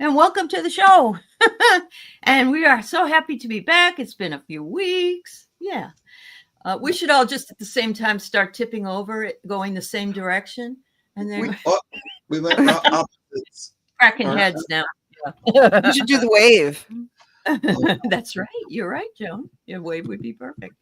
and welcome to the show. And we are so happy to be back. It's been a few weeks. Yeah. We should all just at the same time start tipping over, going the same direction. And then we went opposites. Cracking heads now. Yeah. We should do the wave. That's right. You're right, Joan. Your wave would be perfect.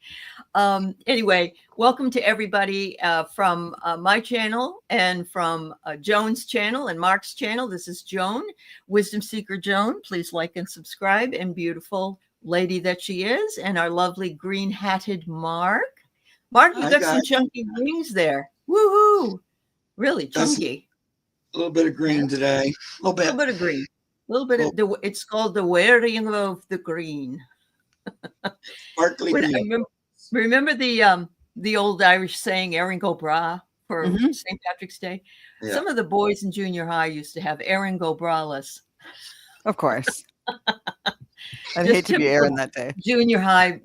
Anyway, welcome to everybody from my channel and from Joan's channel and Mark's channel. This is Joan, Wisdom Seeker Joan. Please like and subscribe, and beautiful lady that she is, and our lovely green-hatted Mark. Mark, you got some chunky rings there. Woohoo! Really chunky. A little bit of green today. A little bit of green. A little bit of it's called the wearing of the green. Sparkly green. Remember the old Irish saying "Erin go bra" for St. Patrick's Day? Yeah. Some of the boys in junior high used to have "Erin go braless." Of course. I'd hate to be Erin that day. Junior high.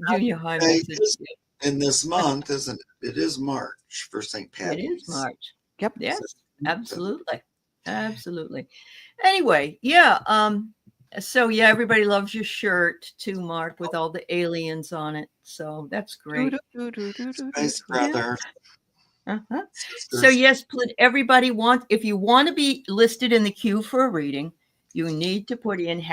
In this month, isn't it? It is March for St. Patrick's. It is March. Yep. Yes. Absolutely. Absolutely. Anyway, yeah. So yeah, everybody loves your shirt too, Mark, with all the aliens on it. So that's great. Nice brother. Uh-huh. So yes, everybody if you want to be listed in the queue for a reading, you need to put in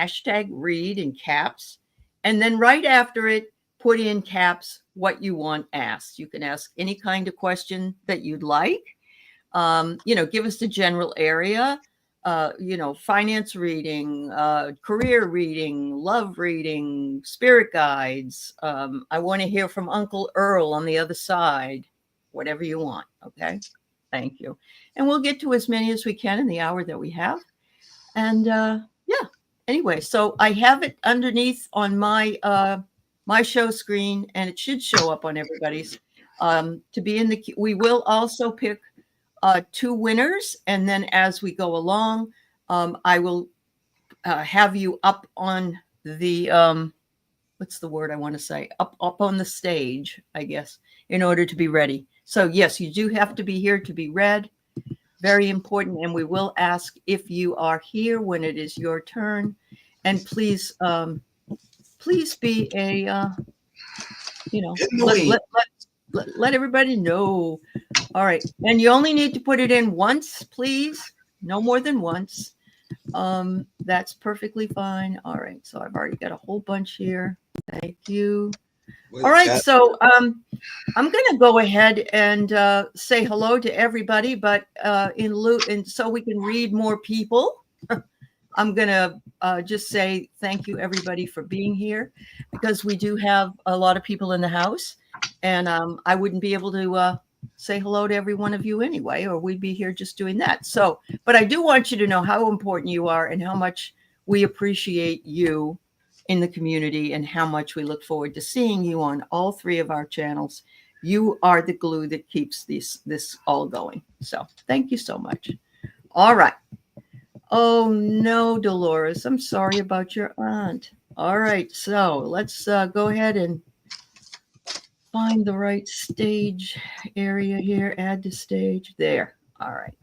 #read in caps, and then right after it, put in caps what you want asked. You can ask any kind of question that you'd like. Give us the general area, finance reading, career reading, love reading, spirit guides. I want to hear from Uncle Earl on the other side, whatever you want. Okay. Thank you. And we'll get to as many as we can in the hour that we have. And anyway, so I have it underneath on my show screen, and it should show up on everybody's to be in the queue. We will also pick 2 winners, and then as we go along, I will have you up on the what's the word I want to say, up on the stage, I guess, in order to be ready. So yes, you do have to be here to be read. Very important. And we will ask if you are here when it is your turn, and please be a let everybody know. All right. And you only need to put it in once, please. No more than once. That's perfectly fine. All right. So I've already got a whole bunch here. Thank you. All right. So I'm going to go ahead and say hello to everybody, but and so we can read more people, I'm going to just say thank you, everybody, for being here, because we do have a lot of people in the house, and I wouldn't be able to say hello to every one of you anyway, or we'd be here just doing that. So, but I do want you to know how important you are and how much we appreciate you in the community, and how much we look forward to seeing you on all 3 of our channels. You are the glue that keeps this all going. So thank you so much. All right. Oh no, Dolores, I'm sorry about your aunt. All right. So let's go ahead and find the right stage area here. Add to stage there. All right.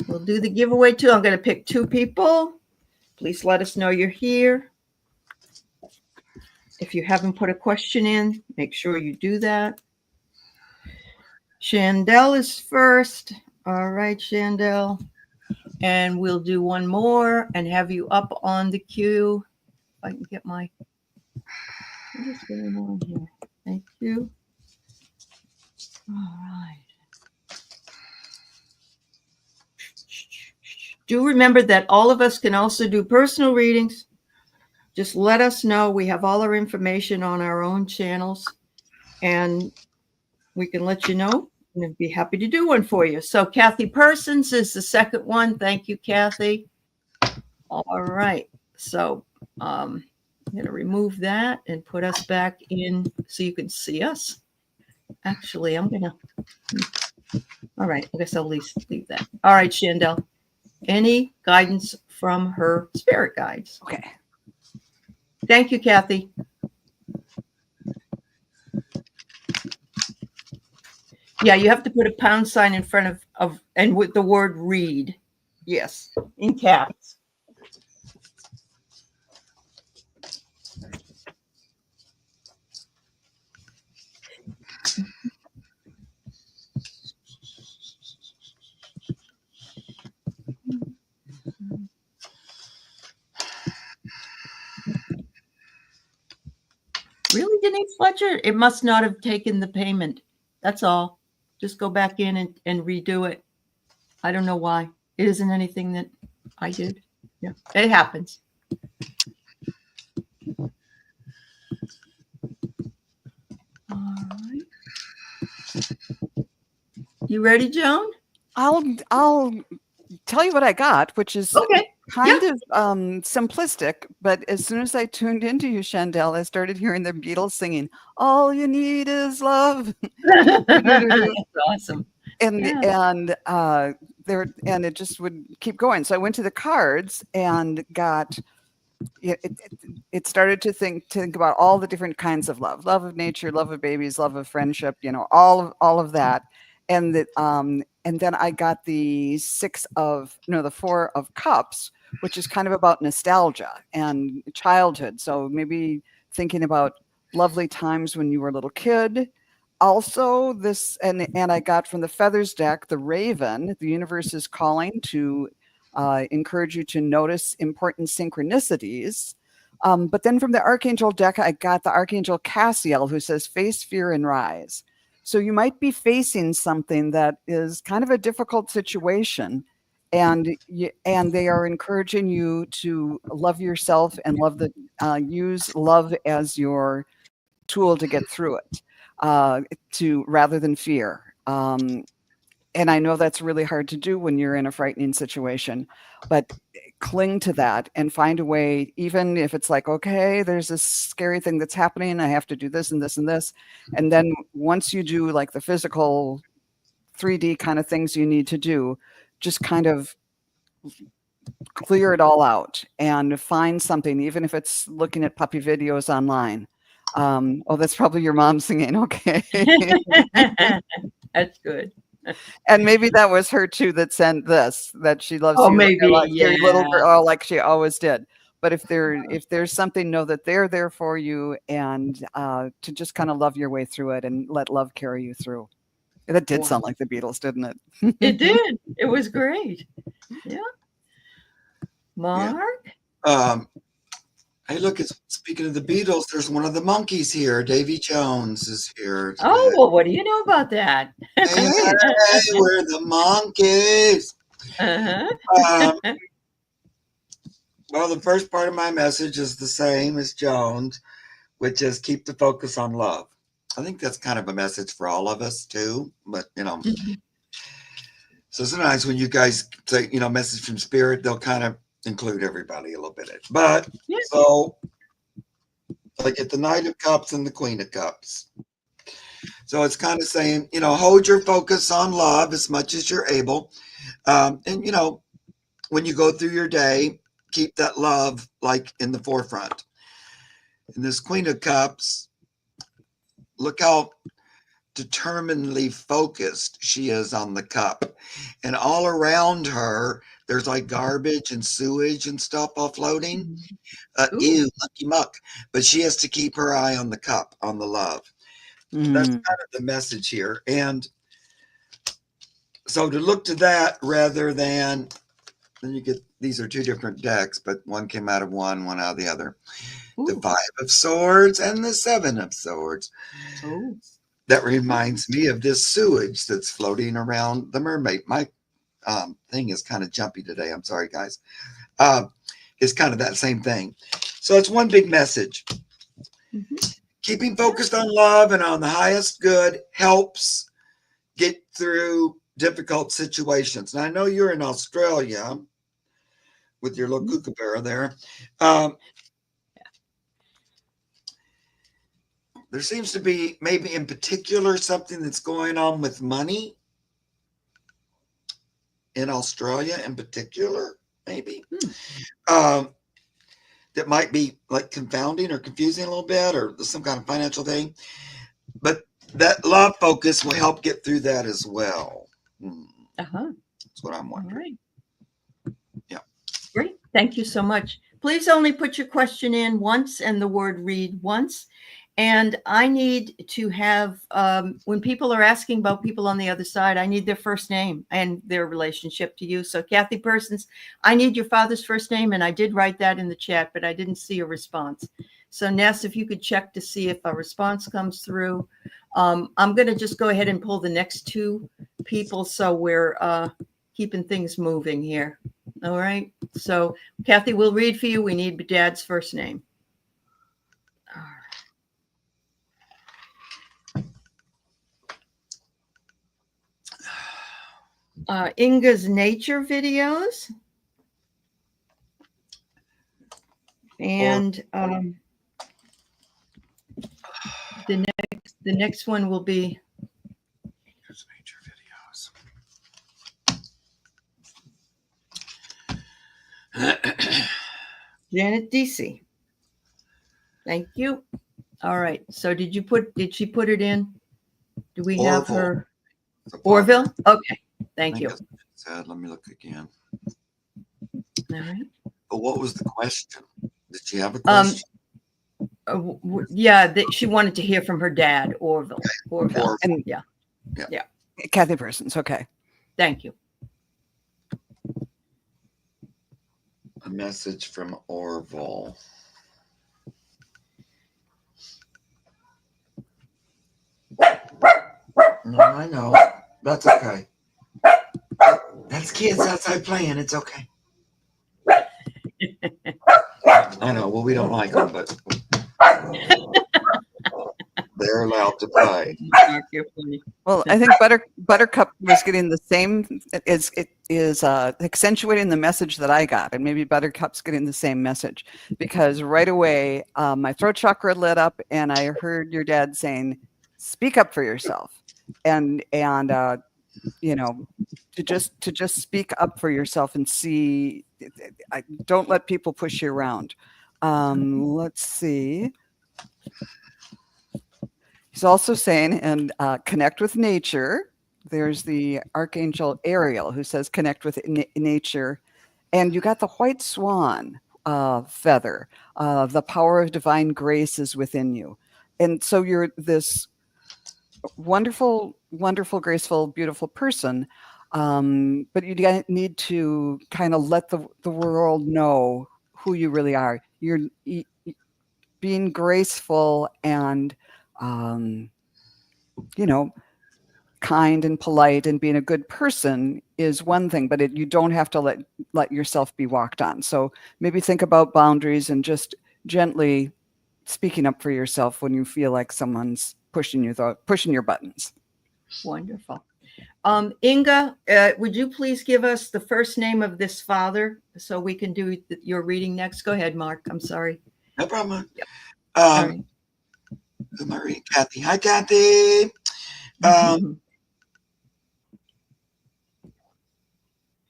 We'll do the giveaway too. I'm going to pick 2 people. Please let us know you're here. If you haven't put a question in, make sure you do that. Chandel is first. All right, Chandel. And we'll do one more and have you up on the queue. If I can get what is going on here? Thank you. All right. Do remember that all of us can also do personal readings. Just let us know. We have all our information on our own channels, and we can let you know, and I'd be happy to do one for you. So Kathy Persons is the second one. Thank you, Kathy. All right. So I'm going to remove that and put us back in so you can see us. Actually, I'm going to. All right. I guess I'll leave that. All right, Chandel. Any guidance from her spirit guides? Okay. Thank you, Kathy. Yeah, you have to put a pound sign in front of and with the word read. Yes, in caps. Really, Denise Fletcher? It must not have taken the payment. That's all. Just go back in and redo it. I don't know why. It isn't anything that I did. Yeah, it happens. All right. You ready, Joan? I'll tell you what I got, which is Okay. kind of simplistic, but as soon as I tuned into you, Chandel, I started hearing the Beatles singing, "All you need is love." That's awesome. And Yeah. and it just would keep going. So I went to the cards and got it started to think about all the different kinds of love of nature, love of babies, love of friendship, all of that. And then I got the the 4 of cups, which is kind of about nostalgia and childhood. So maybe thinking about lovely times when you were a little kid. Also, this and I got from the feathers deck, the raven, the universe is calling to encourage you to notice important synchronicities. But then from the Archangel deck, I got the Archangel Cassiel, who says, face fear and rise. So you might be facing something that is kind of a difficult situation. And they are encouraging you to love yourself and use love as your tool to get through it, rather than fear. And I know that's really hard to do when you're in a frightening situation, but cling to that and find a way, even if it's like, okay, there's this scary thing that's happening. I have to do this and this and this. And then once you do like the physical 3D kind of things you need to do, just kind of clear it all out and find something, even if it's looking at puppy videos online. Oh, that's probably your mom singing. Okay. That's good. And maybe that was her too that sent this, that she loves Oh, you maybe, like your little yeah. girl, like she always did. But if there's something, know that they're there for you, and to just kind of love your way through it and let love carry you through. That did sound like the Beatles, didn't it? It did. It was great. Yeah. Mark? Hey, look, speaking of the Beatles, there's one of the monkeys here. Davy Jones is here today. Oh, well, what do you know about that? Hey, we're the monkeys. Uh-huh. Well, the first part of my message is the same as Jones, which is keep the focus on love. I think that's kind of a message for all of us too, but so sometimes when you guys say, message from spirit, they'll kind of include everybody a little bit. But so I get the Knight of Cups and the Queen of Cups. So it's kind of saying, hold your focus on love as much as you're able. And, when you go through your day, keep that love like in the forefront. And this Queen of Cups, look how determinedly focused she is on the cup. And all around her, there's like garbage and sewage and stuff all floating. Ew, mucky muck. But she has to keep her eye on the cup, on the love. That's kind of the message here. And so to look to that rather than, then you get, these are 2 different decks, but one came out of one out of the other. Ooh. The 5 of Swords and the 7 of Swords. Ooh. That reminds me of this sewage that's floating around the mermaid. My thing is kind of jumpy today. I'm sorry, guys. It's kind of that same thing. So it's one big message. Mm-hmm. Keeping focused on love and on the highest good helps get through difficult situations. And I know you're in Australia with your little kookaburra there. There seems to be maybe in particular something that's going on with money in Australia in particular, maybe. That might be like confounding or confusing a little bit, or some kind of financial thing. But that love focus will help get through that as well. That's what I'm wondering. Right. Yeah. Great. Thank you so much. Please only put your question in once and the word read once. And I need to have, when people are asking about people on the other side, I need their first name and their relationship to you. So Kathy Persons, I need your father's first name. And I did write that in the chat, but I didn't see a response. So Ness, if you could check to see if a response comes through. I'm going to just go ahead and pull the next two people. So we're keeping things moving here. All right. So Kathy will read for you. We need Dad's first name. All right. Inga's nature videos, and the next one will be nature videos. Janet Deasy. Thank you. All right. So did she put it in? Do we have her? Orville? Okay. Thank you. Let me look again. All right. But what was the question? Did she have a question? Yeah, she wanted to hear from her dad, Orville. And yeah. Kathy Persons. Okay. Thank you. A message from Orville. No, I know. That's okay. That's kids outside playing. It's okay. I know. Well, we don't like them, but they're allowed to play. Well, I think Buttercup was getting the same. It is accentuating the message that I got, and maybe Buttercup's getting the same message, because right away my throat chakra lit up, and I heard your dad saying, "Speak up for yourself," and you know, to just speak up for yourself and see. Don't let people push you around. Let's see. He's also saying, and connect with nature. There's the Archangel Ariel who says, connect with nature. And you got the white swan feather. The power of divine grace is within you. And so you're this wonderful, wonderful, graceful, beautiful person. But you need to kind of let the world know who you really are. You're being graceful and kind and polite and being a good person is one thing, but you don't have to let yourself be walked on. So maybe think about boundaries and just gently speaking up for yourself when you feel like someone's pushing your buttons. Wonderful. Inga, would you please give us the first name of this father so we can do your reading next? Go ahead, Mark. I'm sorry. No problem. Yep. Who am I reading? Kathy. Hi, Kathy.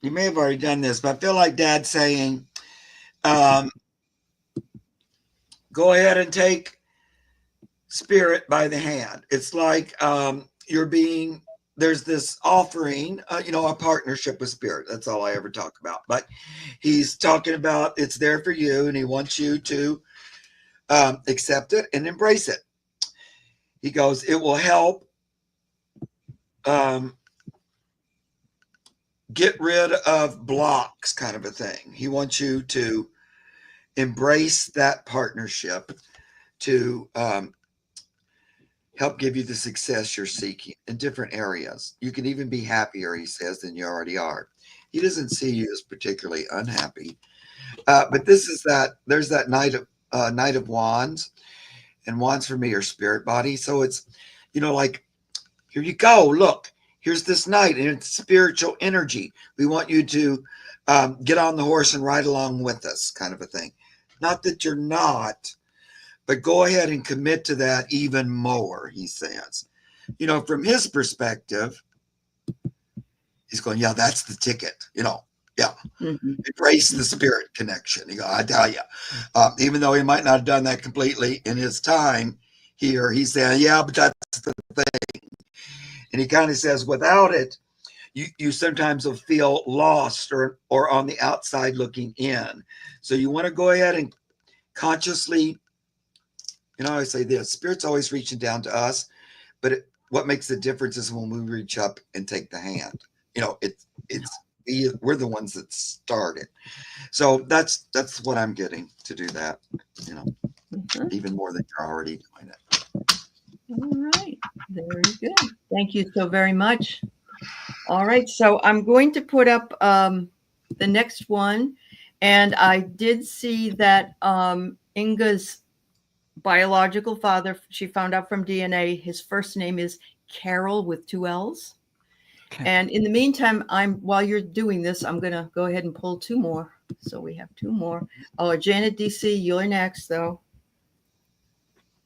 You may have already done this, but I feel like Dad's saying, go ahead and take Spirit by the hand. It's like there's this offering, a partnership with Spirit. That's all I ever talk about. But he's talking about it's there for you, and he wants you to accept it and embrace it. He goes, it will help get rid of blocks, kind of a thing. He wants you to embrace that partnership to help give you the success you're seeking in different areas. You can even be happier, he says, than you already are. He doesn't see you as particularly unhappy. But there's that Knight of Wands, and wands for me are spirit body. So it's, like, here you go. Look, here's this knight, and it's spiritual energy. We want you to get on the horse and ride along with us, kind of a thing. Not that you're not, but go ahead and commit to that even more, he says. From his perspective, he's going, yeah, that's the ticket, yeah. Mm-hmm. Embrace the spirit connection. I tell you, even though he might not have done that completely in his time here, he's saying, yeah, but that's the thing. And he kind of says, without it, you sometimes will feel lost or on the outside looking in. So you want to go ahead and consciously I always say this: Spirit's always reaching down to us, but what makes the difference is when we reach up and take the hand. We're the ones that started. So that's what I'm getting, to do that. Even more than you're already doing it. All right, very good. Thank you so very much. All right, so I'm going to put up the next one, and I did see that Inga's biological father, she found out from DNA, his first name is Carol with 2 L's. Okay. And in the meantime, while you're doing this, I'm going to go ahead and pull 2 more. So we have 2 more. Oh, Janet DC, you're next, though.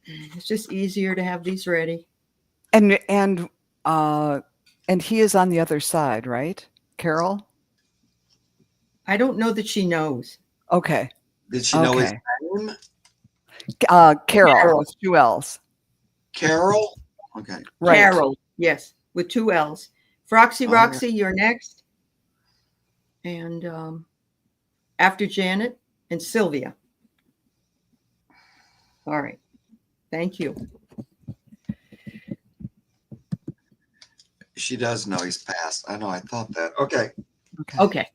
It's just easier to have these ready. And he is on the other side, right, Carol? I don't know that she knows. Okay. Did she know his name? Carol with 2 L's. Carol? Okay. Right. Carol, yes, with 2 L's. Roxy, you're next. And after Janet and Sylvia. All right. Thank you. She does know he's passed. I know. I thought that. Okay. Okay.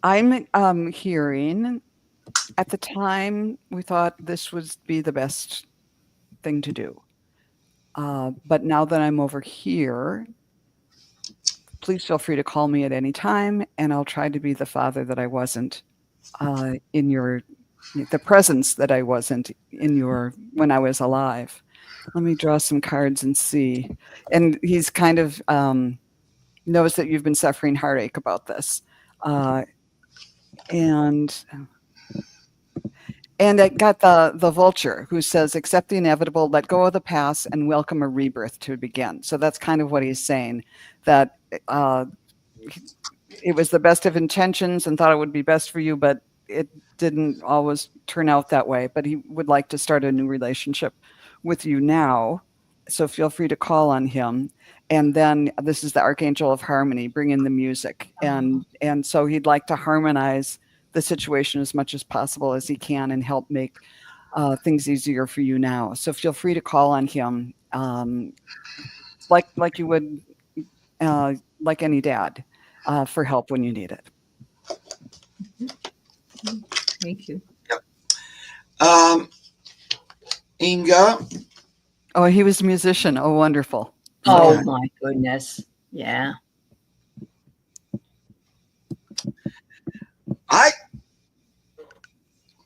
I'm hearing, at the time we thought this would be the best thing to do. But now that I'm over here, please feel free to call me at any time, and I'll try to be the father that I wasn't in the presence that I wasn't in when I was alive. Let me draw some cards and see. And he's kind of knows that you've been suffering heartache about this. And I got the vulture, who says, accept the inevitable, let go of the past, and welcome a rebirth to begin. So that's kind of what he's saying, that it was the best of intentions and thought it would be best for you, but it didn't always turn out that way. But he would like to start a new relationship with you now. So feel free to call on him. And then this is the Archangel of Harmony, bring in the music. And so he'd like to harmonize the situation as much as possible as he can and help make things easier for you now. So feel free to call on him like you would, like any dad, for help when you need it. Thank you. Yep. Inga. Oh, he was a musician. Oh, wonderful. Oh, my goodness. Yeah. I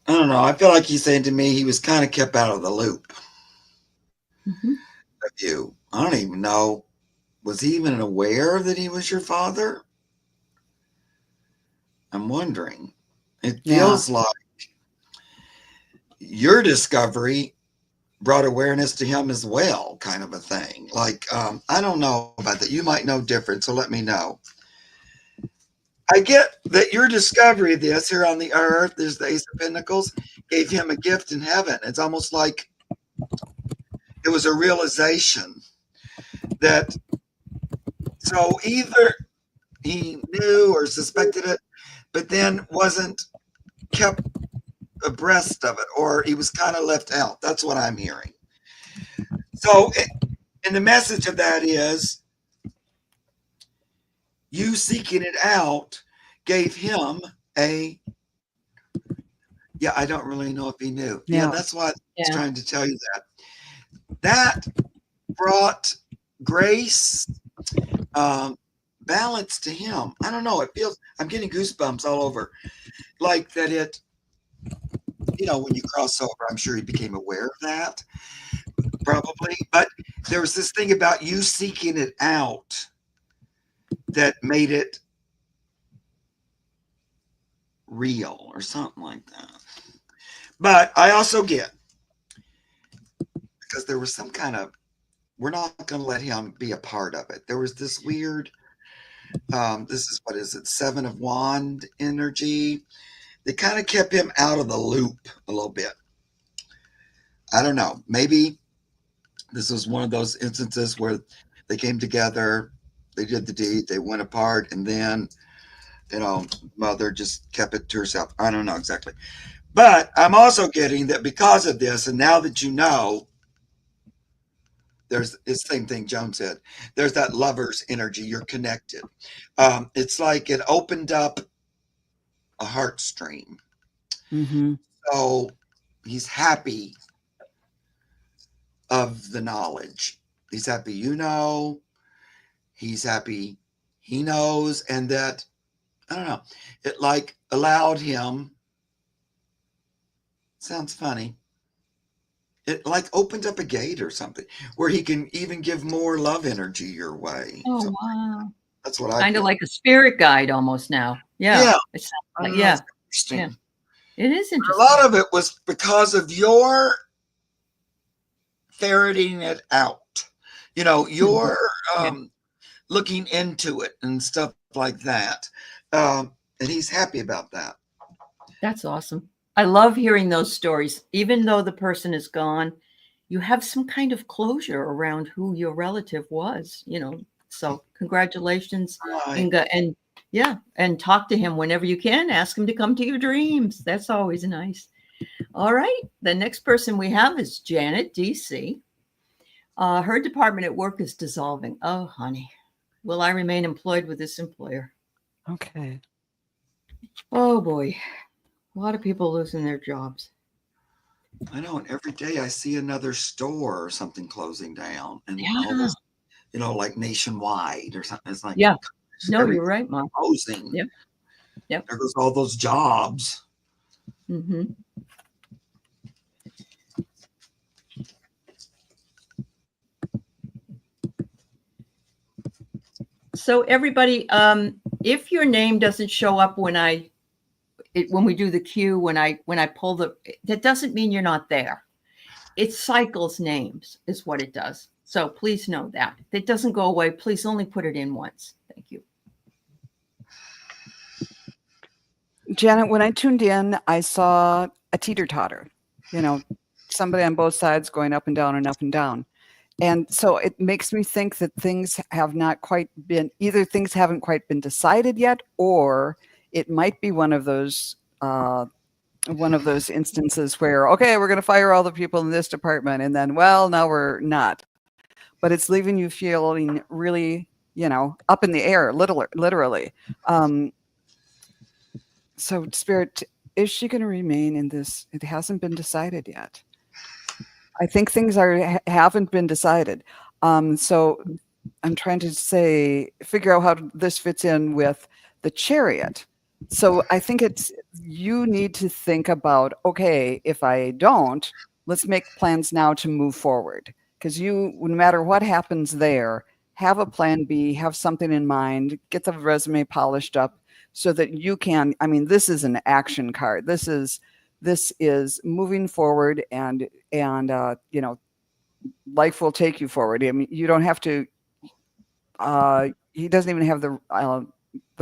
don't know. I feel like he's saying to me he was kind of kept out of the loop of you. I don't even know. Was he even aware that he was your father? I'm wondering. It feels like your discovery brought awareness to him as well, kind of a thing. Like, I don't know about that. You might know different, so let me know. I get that your discovery of this here on the earth, there's the Ace of Pentacles, gave him a gift in heaven. It's almost like it was a realization that, so either he knew or suspected it, but then wasn't kept abreast of it, or he was kind of left out. That's what I'm hearing. So, and the message of that is, you seeking it out gave him I don't really know if he knew. Yeah, that's why I was trying to tell you that. That brought grace, balance to him. I don't know. It feels, I'm getting goosebumps all over. Like that it, when you cross over, I'm sure he became aware of that, probably. But there was this thing about you seeking it out that made it real or something like that. But I also get, because there was some kind of, we're not going to let him be a part of it. There was this weird, this is, what is it, 7 of Wand energy. they kind of kept him out of the loop a little bit. I don't know. Maybe this was one of those instances where they came together, they did the deed, they went apart, and then, mother just kept it to herself. I don't know exactly. But I'm also getting that because of this, and now that you know, there's the same thing Joan said. There's that lover's energy. You're connected. It's like it opened up a heartstream. Mm-hmm. So he's happy of the knowledge. He's happy he's happy he knows, and that, I don't know, it like allowed him, sounds funny, it like opened up a gate or something where he can even give more love energy your way. Oh, So wow. that's what I Kind of feel. like a spirit guide almost now. Yeah. Yeah. It sounds I like, don't know, yeah. it's interesting. Yeah. It is A interesting. lot of it was because of your ferreting it out. Your looking into it and stuff like that. And he's happy about that. That's awesome. I love hearing those stories. Even though the person is gone, you have some kind of closure around who your relative was, So congratulations, Right. Inga. And talk to him whenever you can. Ask him to come to your dreams. That's always nice. All right. The next person we have is Janet, DC. Her department at work is dissolving. Oh, honey. Will I remain employed with this employer? Okay. Oh, boy. A lot of people losing their jobs. I know. And every day I see another store or something closing down. And all this, like nationwide or something. It's like, yeah. No, you're right, Mom. Closing. Yep. There goes all those jobs. Mm-hmm. So everybody, if your name doesn't show up when we do the queue, when I pull that doesn't mean you're not there. It cycles names is what it does. So please know that. It doesn't go away. Please only put it in once. Thank you. Janet, when I tuned in, I saw a teeter-totter, somebody on both sides going up and down and up and down. And so it makes me think that things have not quite been, either things haven't quite been decided yet, or it might be one of those instances where, okay, we're going to fire all the people in this department, and then, well, now we're not. But it's leaving you feeling really, up in the air, literally. So, Spirit, is she going to remain in this? It hasn't been decided yet. I think things haven't been decided. So I'm trying to figure out how this fits in with the Chariot. So I think you need to think about, okay, if I don't, let's make plans now to move forward. Because no matter what happens there, have a plan B, have something in mind, get the resume polished up so that you can, this is an action card. This is moving forward, and life will take you forward. You don't have to. He doesn't even have the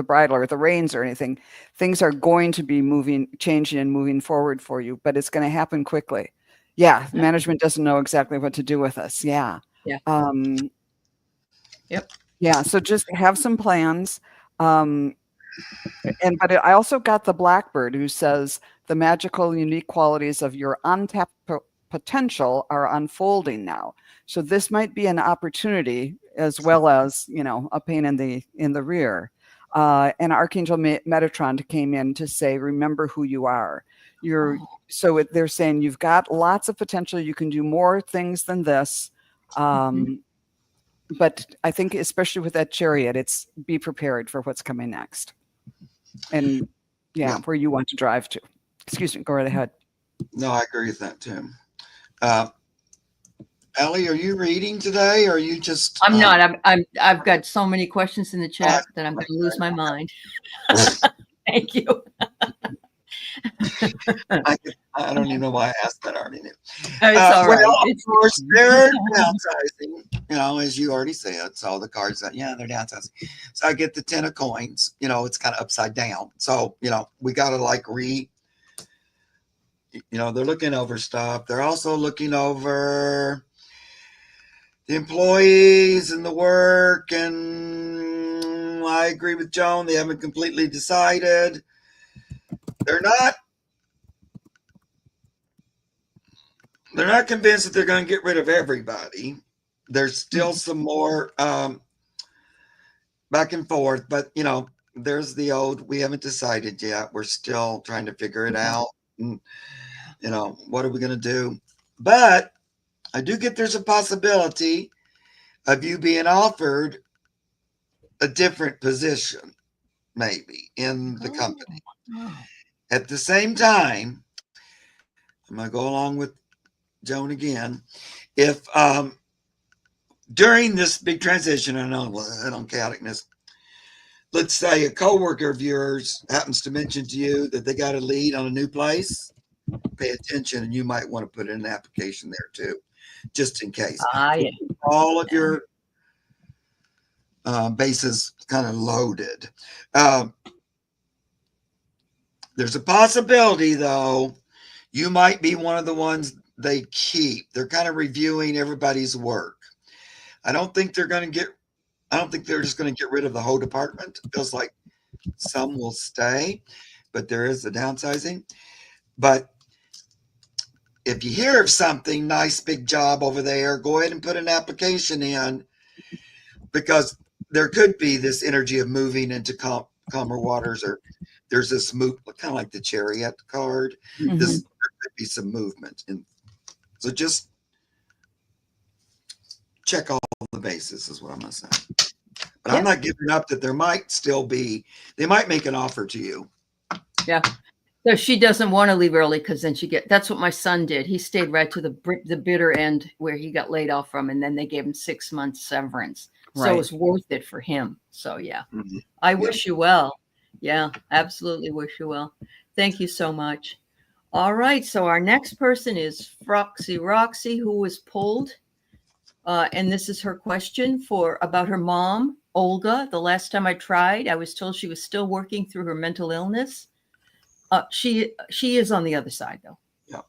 bridle or the reins or anything. Things are going to be changing and moving forward for you, but it's going to happen quickly. Yeah, management doesn't know exactly what to do with us. Yeah. Yep. Yeah. So just have some plans. But I also got the Blackbird, who says the magical, unique qualities of your untapped potential are unfolding now. So this might be an opportunity, as well as a pain in the rear. And Archangel Metatron came in to say, remember who you are. They're saying you've got lots of potential. You can do more things than this. But I think, especially with that Chariot, it's be prepared for what's coming next. And where you want to drive to. Excuse me, go right ahead. No, I agree with that too. Aley, are you reading today, or are you just? I'm not. I've got so many questions in the chat that I'm going to lose my mind. Thank you. I don't even know why I asked that already. It's all right. Of course, they're downsizing, as you already said. So the cards that, they're downsizing. So I get the 10 of coins, it's kind of upside down. So, we got to they're looking over stuff. They're also looking over the employees and the work. And I agree with Joan. They haven't completely decided. They're not convinced that they're going to get rid of everybody. There's still some more back and forth, but there's the old, we haven't decided yet. We're still trying to figure it out. And, what are we going to do? But I do get there's a possibility of you being offered a different position, maybe in the company. At the same time, I'm going to go along with Joan again. If during this big transition, I know on chaoticness, let's say a coworker of yours happens to mention to you that they got a lead on a new place, pay attention, and you might want to put in an application there too, just in case. All of your bases kind of loaded. There's a possibility, though, you might be one of the ones they keep. They're kind of reviewing everybody's work. I don't think they're just going to get rid of the whole department. It feels like some will stay, but there is the downsizing. But if you hear of something, nice big job over there, go ahead and put an application in, because there could be this energy of moving into calmer waters, or there's this move, kind of like the Chariot card. Mm-hmm. There could be some movement. And so just check all the bases is what I'm going to say. But I'm not giving up that there might still be, they might make an offer to you. Yeah. So she doesn't want to leave early because then that's what my son did. He stayed right to the bitter end where he got laid off from, and then they gave him 6 months severance. So it was worth it for him. So I wish you well. Yeah, absolutely wish you well. Thank you so much. All right. So our next person is Roxy, who was pulled. And this is her question about her mom, Olga. The last time I tried, I was told she was still working through her mental illness. She is on the other side, though. Yeah.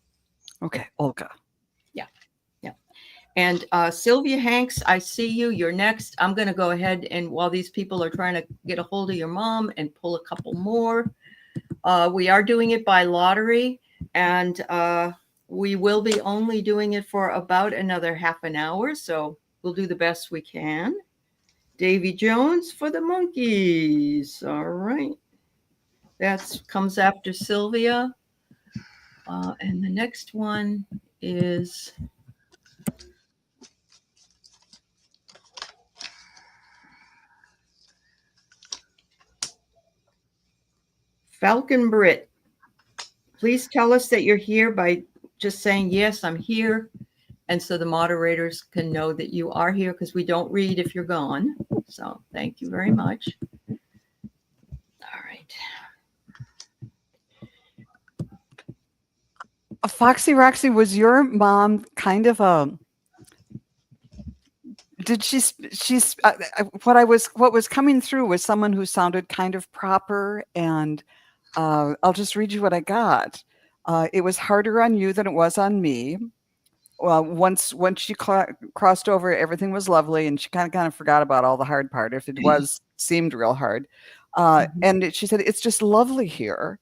Okay, Olga. Yeah. And Sylvia Hanks, I see you. You're next. I'm going to go ahead, and while these people are trying to get a hold of your mom and pull a couple more, we are doing it by lottery, and we will be only doing it for about another half an hour, so we'll do the best we can. Davy Jones for the Monkeys. All right. That comes after Sylvia. And the next one is Falcon Britt. Please tell us that you're here by just saying, yes, I'm here. And so the moderators can know that you are here, because we don't read if you're gone. So thank you very much. All right. Foxy Roxy, was your mom kind of did she's what was coming through was someone who sounded kind of proper, and I'll just read you what I got. It was harder on you than it was on me. Well, once she crossed over, everything was lovely, and she kind of forgot about all the hard part, if it seemed real hard. And she said, it's just lovely here.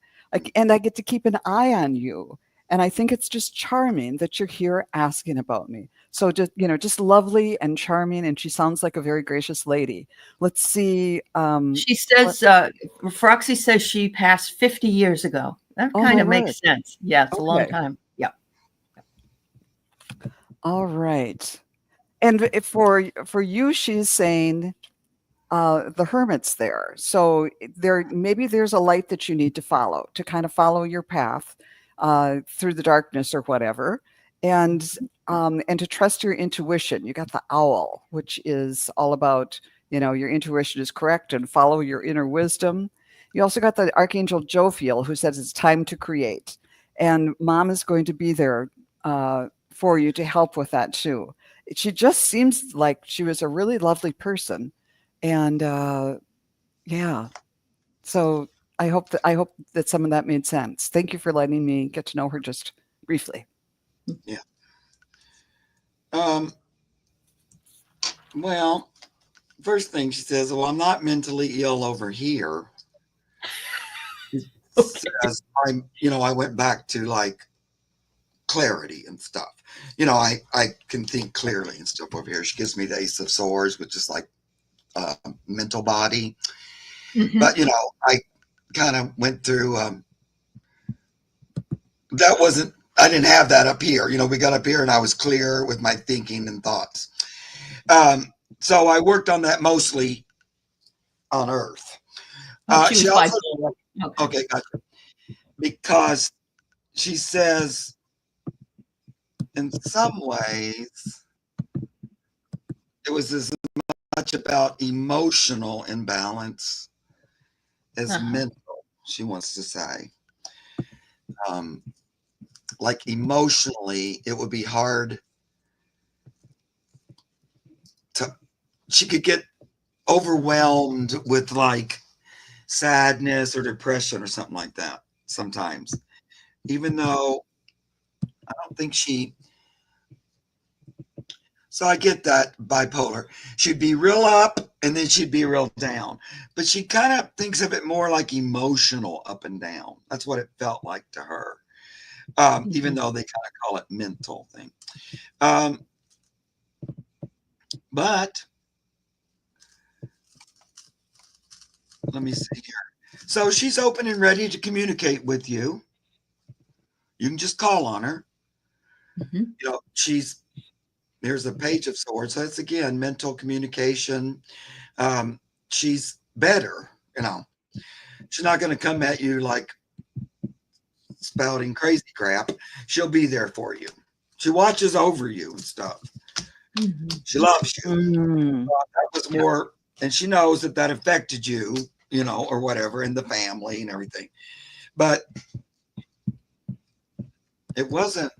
And I get to keep an eye on you. And I think it's just charming that you're here asking about me. So just lovely and charming. And she sounds like a very gracious lady. Let's see. She says, Froxy says she passed 50 years ago. That kind of makes sense. Yeah, it's a long time. Yeah. All right. And for you, she's saying the Hermit's there. So maybe there's a light that you need to follow, to kind of follow your path through the darkness or whatever, and to trust your intuition. You got the owl, which is all about, your intuition is correct, and follow your inner wisdom. You also got the Archangel Jophiel, who says it's time to create. And Mom is going to be there for you to help with that too. She just seems like she was a really lovely person. And yeah. So I hope that some of that made sense. Thank you for letting me get to know her just briefly. Yeah. Well, first thing she says, well, I'm not mentally ill over here. Okay. Says, I went back to like clarity and stuff. I can think clearly and stuff over here. She gives me the Ace of Swords, which is like mental body. Mhm. But, I kind of went through, I didn't have that up here. We got up here and I was clear with my thinking and thoughts. So I worked on that mostly on Earth. She was also, bipolar. okay, gotcha. Because she says, in some ways, it was as much about emotional imbalance as mental, she wants to say. Like emotionally, it would be hard she could get overwhelmed with like sadness or depression or something like that sometimes, even though I don't think so I get that bipolar. She'd be real up and then she'd be real down, but she kind of thinks of it more like emotional up and down. That's what it felt like to her. Even though they kind of call it mental thing. But let me see here. So she's open and ready to communicate with you. You can just call on her. Here's a Page of Swords. That's again mental communication. She's better, she's not going to come at you like spouting crazy crap. She'll be there for you. She watches over you and stuff. She loves you. That was more, and she knows that affected you, or whatever, in the family and everything. But it wasn't,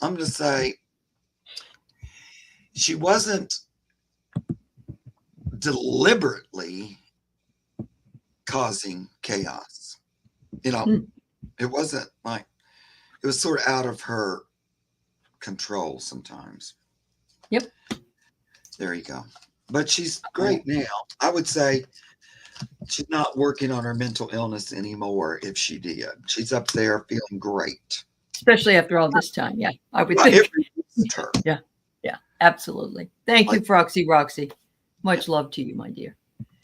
I'm going to say, she wasn't deliberately causing chaos. It wasn't like, it was sort of out of her control sometimes. Yep. There you go. But she's great now. I would say she's not working on her mental illness anymore. If she did, she's up there feeling great. Especially after all this time. Yeah, I would think. Her. Yeah, absolutely. Thank you, Froxy Roxy. Much love to you, my dear.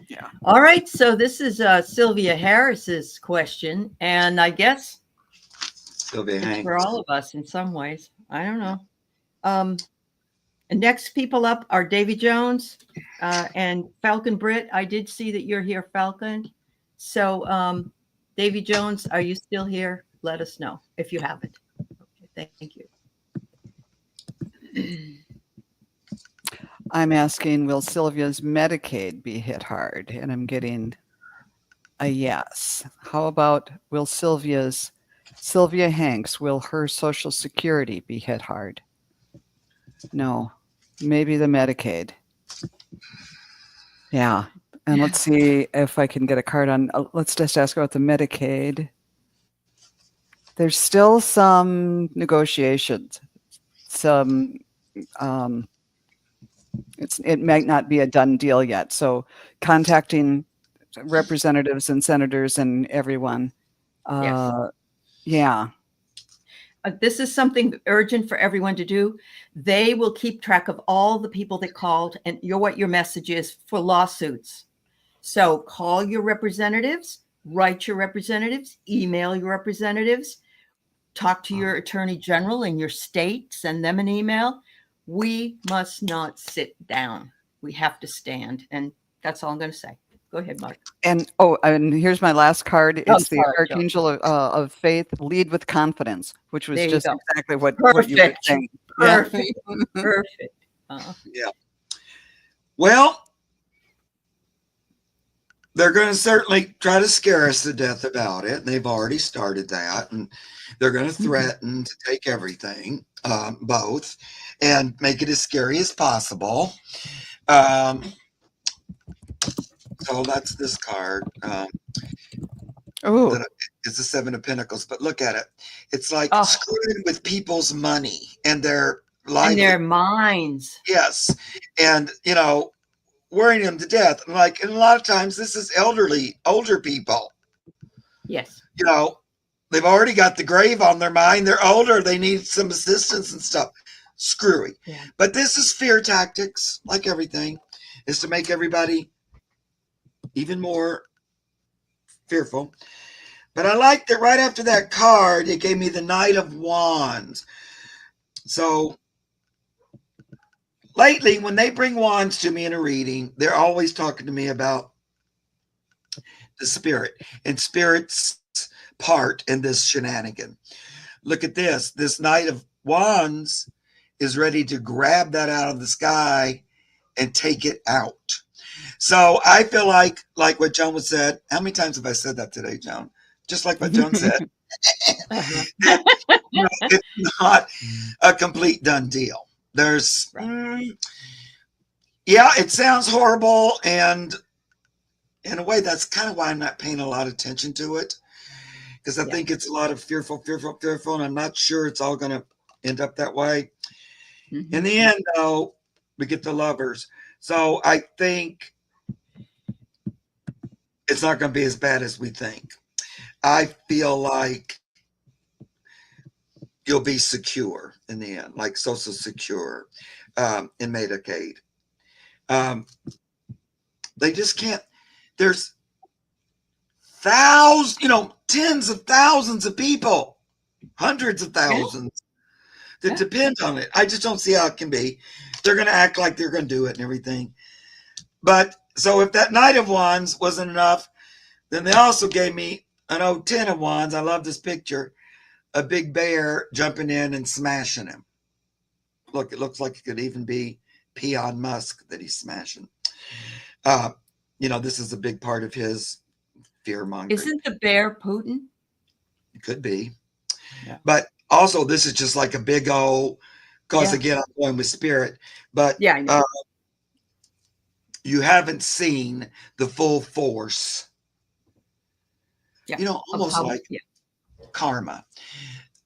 Yeah. All right. So this is Sylvia Harris's question. And I guess Sylvia it's Hanks. for all of us in some ways. I don't know. And next people up are Davy Jones and Falcon Britt. I did see that you're here, Falcon. So Davy Jones, are you still here? Let us know if you haven't. Okay, thank you. I'm asking, will Sylvia's Medicaid be hit hard? And I'm getting a yes. How about Sylvia Hanks, will her Social Security be hit hard? No, maybe the Medicaid. Yeah. And let's see if I can get a card on, let's just ask about the Medicaid. There's still some negotiations. It might not be a done deal yet. So contacting representatives and senators and everyone. Yeah. This is something urgent for everyone to do. They will keep track of all the people that called and what your message is for lawsuits. So call your representatives, write your representatives, email your representatives, talk to your attorney general in your state, send them an email. We must not sit down. We have to stand. And that's all I'm going to say. Go ahead, Mark. And here's my last card. It's the Archangel of Faith, lead with confidence, which was just exactly what you were saying. Perfect. Perfect. Yeah. Well, they're going to certainly try to scare us to death about it. And they've already started that. And they're going to threaten to take everything, both, and make it as scary as possible. So that's this card. Oh, It's the Seven of Pentacles. But look at it. It's like Oh. screwing with people's money and their And livelihood. their minds. Yes. And, worrying them to death. And a lot of times this is older people. Yes. They've already got the grave on their mind. They're older. They need some assistance and stuff. Screwy. Yeah. But this is fear tactics, like everything, is to make everybody even more fearful. But I like that right after that card, it gave me the Knight of Wands. So lately, when they bring wands to me in a reading, they're always talking to me about the spirit and spirit's part in this shenanigan. Look at this. This Knight of Wands is ready to grab that out of the sky and take it out. So I feel like what Joan was said. How many times have I said that today, Joan? Just like what Joan said. It's not a complete done deal. There's, it sounds horrible. And in a way, that's kind of why I'm not paying a lot of attention to it. Because I think it's a lot of fearful. And I'm not sure it's all going to end up that way. In the end, though, we get the Lovers. So I think it's not going to be as bad as we think. I feel like you'll be secure in the end, like social secure in Medicaid. They just can't. There's thousands, tens of thousands of people, hundreds of thousands that depend on it. I just don't see how it can be. They're going to act like they're going to do it and everything. But so if that Knight of Wands wasn't enough, then they also gave me an old Ten of Wands. I love this picture. A big bear jumping in and smashing him. Look, it looks like it could even be Elon Musk that he's smashing. This is a big part of his fear mongering. Isn't the bear Putin? It could be. Yeah. But also, this is just like a big old, because again, I'm going with spirit. But I know. You haven't seen the full force. Almost like karma.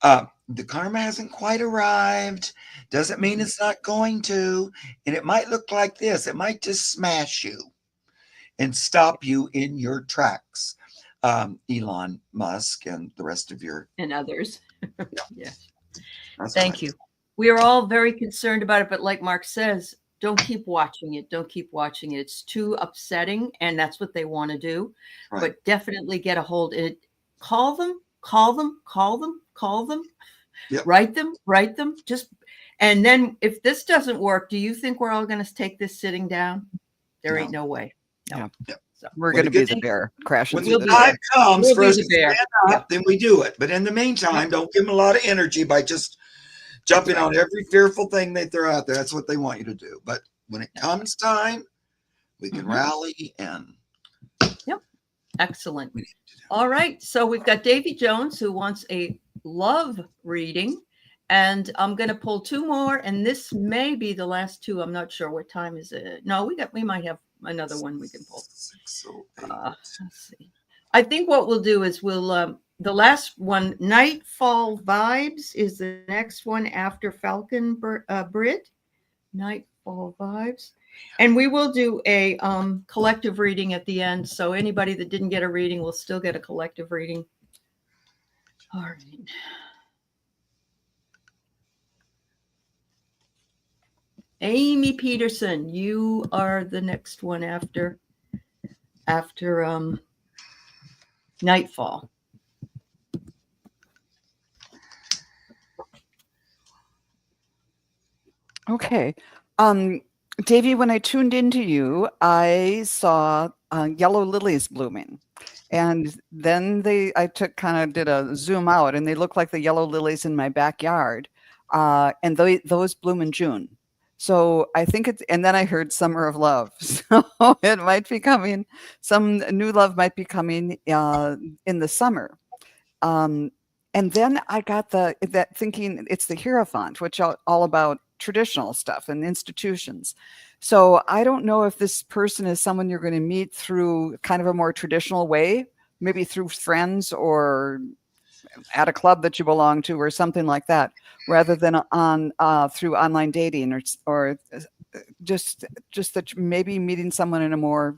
The karma hasn't quite arrived. Doesn't mean it's not going to. And it might look like this. It might just smash you and stop you in your tracks. Elon Musk and the rest of your... And others. Yeah. Thank you. We are all very concerned about it. But like Mark says, don't keep watching it. Don't keep watching it. It's too upsetting. And that's what they want to do. Right. But definitely get a hold of it. Call them. Yep. Write them. And then if this doesn't work, do you think we're all going to take this sitting down? There ain't no way. No. Yeah. So we're going to be the bear crashing. When the time comes, first stand up, then we do it. But in the meantime, don't give them a lot of energy by just jumping on every fearful thing they throw out there. That's what they want you to do. But when it comes time, we can rally and... Yep. Excellent. All right. So we've got Davy Jones who wants a love reading. And I'm going to pull two more. And this may be the last two. I'm not sure. What time is it? No, we might have another one we can pull. Let's see. I think what we'll do is we'll... the last one, Nightfall Vibes, is the next one after Falcon Brit. Nightfall Vibes. And we will do a collective reading at the end. So anybody that didn't get a reading will still get a collective reading. All right. Amy Peterson, you are the next one after Nightfall. Okay. Davy, when I tuned into you, I saw yellow lilies blooming. And then I did a zoom out, and they look like the yellow lilies in my backyard. And those bloom in June. So I think it's, and then I heard Summer of Love. So it might be coming, some new love might be coming in the summer. Um, and then I got that thinking it's the Hierophant, which all about traditional stuff and institutions. So I don't know if this person is someone you're going to meet through kind of a more traditional way, maybe through friends or at a club that you belong to or something like that, rather than on through online dating or just that maybe meeting someone in a more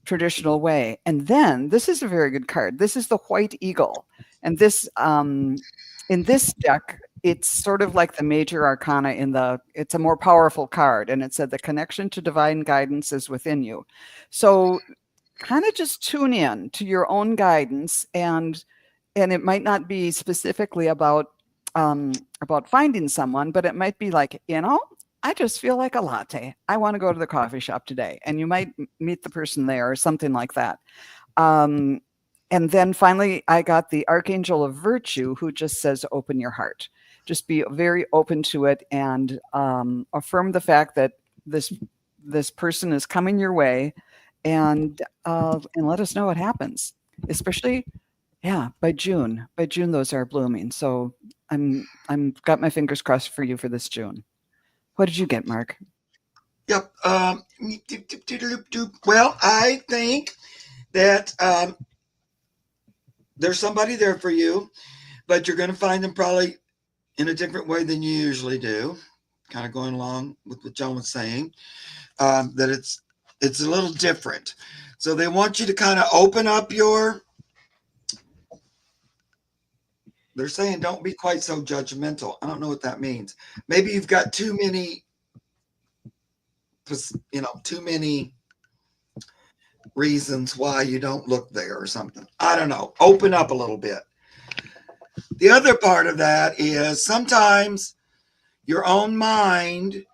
traditional way. And then this is a very good card. This is the White Eagle, and this in this deck, it's sort of like the major arcana it's a more powerful card, and it said the connection to divine guidance is within you. So kind of just tune in to your own guidance, and it might not be specifically about finding someone, but it might be like, I just feel like a latte. I want to go to the coffee shop today. And you might meet the person there or something like that. And then finally, I got the Archangel of Virtue, who just says, open your heart. Just be very open to it, and affirm the fact that this person is coming your way, and let us know what happens, especially by June. By June, those are blooming. So I'm got my fingers crossed for you for this June. What did you get, Mark? Yep. Well, I think that there's somebody there for you, but you're going to find them probably in a different way than you usually do. Kind of going along with what John was saying, that it's a little different. So they want you to kind of open up they're saying don't be quite so judgmental. I don't know what that means. Maybe you've got too many reasons why you don't look there or something. I don't know. Open up a little bit. The other part of that is sometimes your own mind,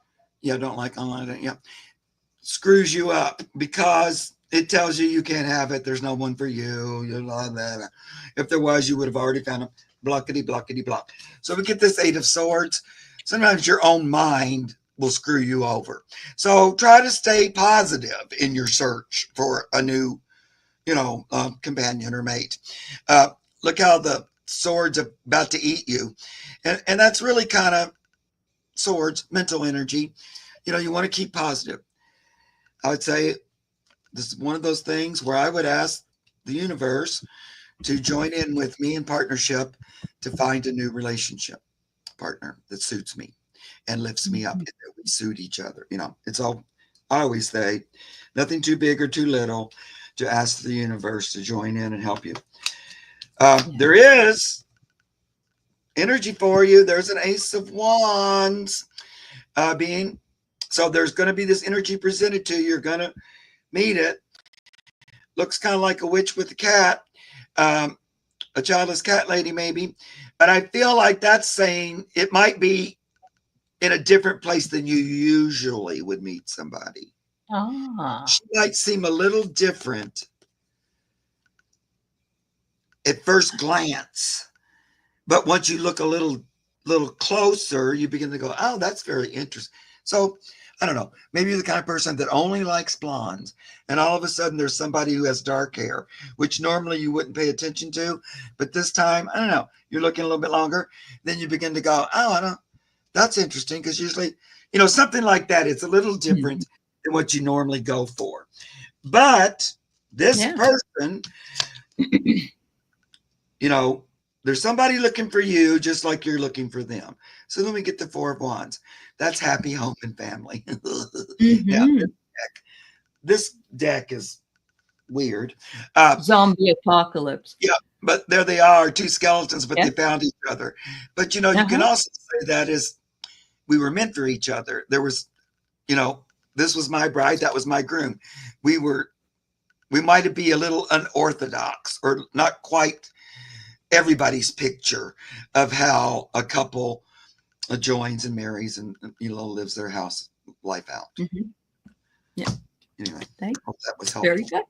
don't like online, screws you up because it tells you can't have it. There's no one for you. If there was, you would have already found a blockety, blockety, block. So we get this Eight of Swords. Sometimes your own mind will screw you over. So try to stay positive in your search for a new, companion or mate. Look how the swords are about to eat you. And that's really kind of swords, mental energy. You want to keep positive. I would say this is one of those things where I would ask the universe to join in with me in partnership to find a new relationship partner that suits me and lifts me up, and that we suit each other. It's all, I always say, nothing too big or too little to ask the universe to join in and help you. There is energy for you. There's an Ace of Wands so there's going to be this energy presented to you. You're going to meet it. Looks kind of like a witch with a cat, a childless cat lady maybe. But I feel like that's saying it might be in a different place than you usually would meet somebody. She might seem a little different at first glance. But once you look a little closer, you begin to go, oh, that's very interesting. So I don't know. Maybe you're the kind of person that only likes blondes, and all of a sudden there's somebody who has dark hair, which normally you wouldn't pay attention to. But this time, I don't know, you're looking a little bit longer. Then you begin to go, oh, I don't. That's interesting, because usually, something like that. It's a little different than what you normally go for. But this person, there's somebody looking for you just like you're looking for them. So then we get the Four of Wands. That's happy home and family. Now, this deck is weird. Zombie apocalypse. Yeah, but there they are, two skeletons, but they found each other. But, you can also say that is we were meant for each other. There was, this was my bride, that was my groom. We might be a little unorthodox or not quite everybody's picture of how a couple joins and marries and lives their house life out. Yeah. Anyway, Thanks. hope that was helpful. Very good.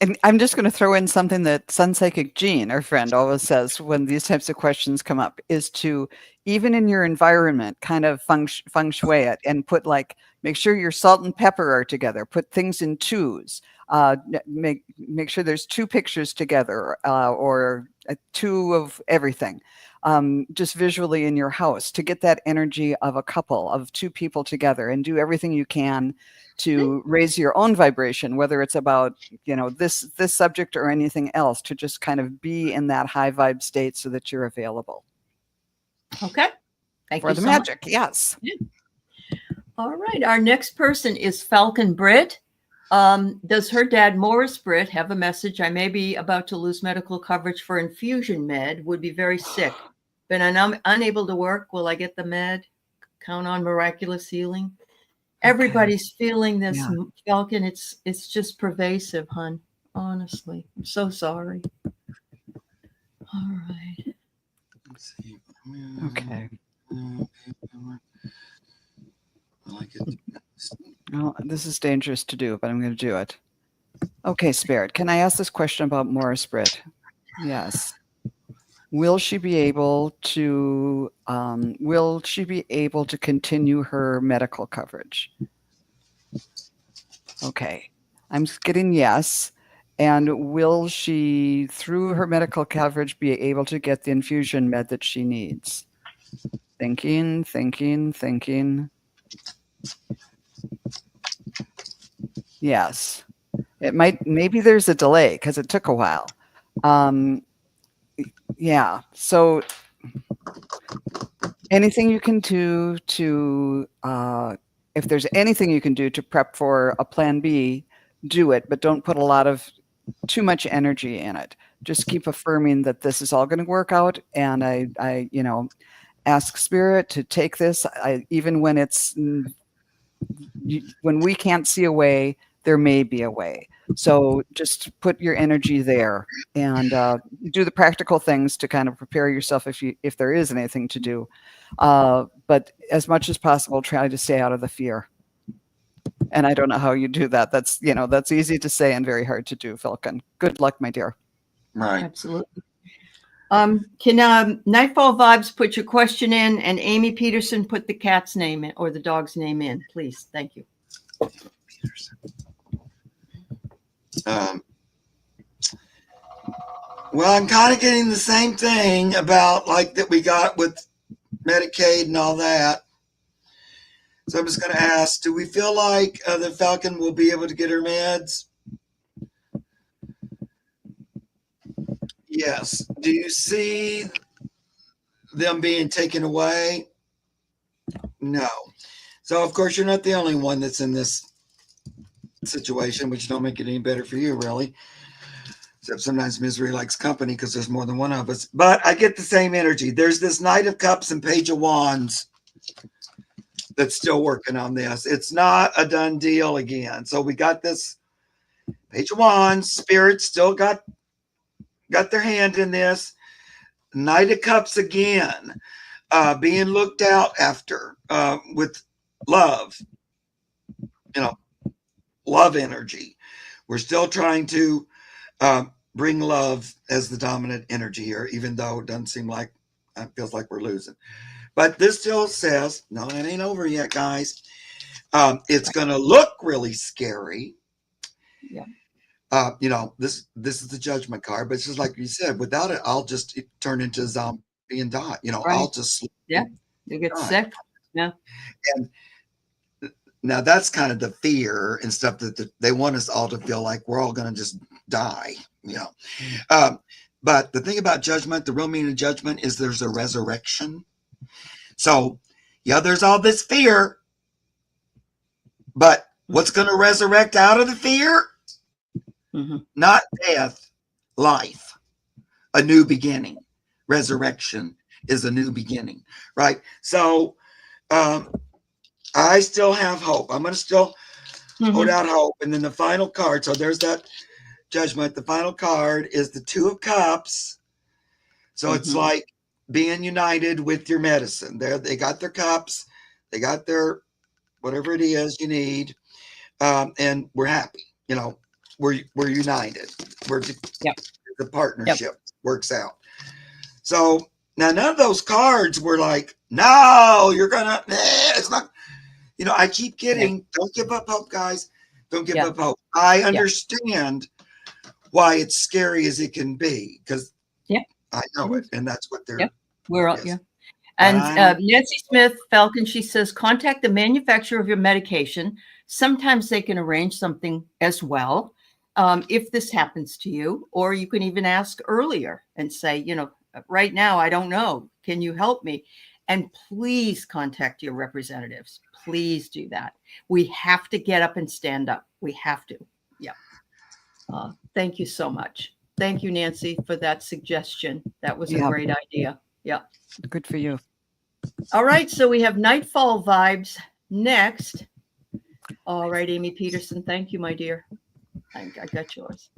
And I'm just going to throw in something that Sun Psychic Jean, our friend, always says when these types of questions come up, is to, even in your environment, kind of feng shui it and put like, make sure your salt and pepper are together, put things in twos, make sure there's two pictures together, or two of everything. Just visually in your house to get that energy of a couple, of two people together, and do everything you can to raise your own vibration, whether it's about, this subject or anything else, to just kind of be in that high vibe state so that you're available. Okay. Thank you for the so magic. much. Yes. Yeah. All right. Our next person is Falcon Britt. Does her dad, Morris Britt, have a message? I may be about to lose medical coverage for infusion med. Would be very sick. Been unable to work. Will I get the med? Count on miraculous healing. Everybody's feeling this, Yeah. Falcon. It's just pervasive, hon. Honestly, I'm so sorry. All right. Let's see. Okay. I like it. Well, this is dangerous to do, but I'm going to do it. Okay, Spirit, can I ask this question about Morris Britt? Yes. Will she be able to continue her medical coverage? Okay. I'm getting yes. And will she, through her medical coverage, be able to get the infusion med that she needs? Thinking. Yes. Maybe there's a delay because it took a while. Yeah. So anything you can do to, if there's anything you can do to prep for a plan B, do it, but don't put too much energy in it. Just keep affirming that this is all going to work out. And I ask Spirit to take this, even when when we can't see a way, there may be a way. So just put your energy there and do the practical things to kind of prepare yourself if there is anything to do. But as much as possible, try to stay out of the fear. And I don't know how you do that. That's easy to say and very hard to do, Falcon. Good luck, my dear. Right. Absolutely. Can Nightfall Vibes put your question in, and Amy Peterson put the cat's name in or the dog's name in, please? Thank you. Well, I'm kind of getting the same thing about like that we got with Medicaid and all that. So I'm just going to ask, do we feel like the Falcon will be able to get her meds? Yes. Do you see them being taken away? No. So, of course, you're not the only one that's in this situation, which don't make it any better for you, really. Except sometimes misery likes company because there's more than one of us. But I get the same energy. There's this Knight of Cups and Page of Wands that's still working on this. It's not a done deal again. So we got this Page of Wands. Spirit still got their hand in this. Knight of Cups again, being looked out after with love, love energy. We're still trying to bring love as the dominant energy here, even though it doesn't seem like it feels like we're losing. But this still says, no, it ain't over yet, guys. It's going to look really scary. Yeah. This is the Judgment card, but it's just like you said, without it, I'll just turn into a zombie and die. Right. I'll just you get sick. Yeah. And now that's kind of the fear and stuff that they want us all to feel like we're all going to just die. But the thing about Judgment, the real meaning of Judgment is there's a resurrection. So, there's all this fear, but what's going to resurrect out of the fear? Mm-hmm. Not death, life, a new beginning. Resurrection is a new beginning, right? So I still have hope. I'm going to still hold out hope. And then the final card, so there's that Judgment. The final card is the Two of Cups. So it's like being united with your medicine. They got their cups. They got their whatever it is you need. And we're happy, we're united. Yep. The partnership works out. So now none of those cards were like, no, you're gonna, it's not, you know, I keep getting, don't give up hope, guys. Don't give up hope. I understand why it's scary as it can be, because I know it. And that's what they're, we're all, And Nancy Smith Falcon, she says, contact the manufacturer of your medication. Sometimes they can arrange something as well. If this happens to you, or you can even ask earlier and say, you know, right now, I don't know. Can you help me? And please contact your representatives. Please do that. We have to get up and stand up. We have to. Yeah. Thank you so much. Thank you, Nancy, for that suggestion. That was a great idea. Yeah. Good for you. All right. So we have Nightfall Vibes next. All right, Amy Peterson. Thank you, my dear. I got yours.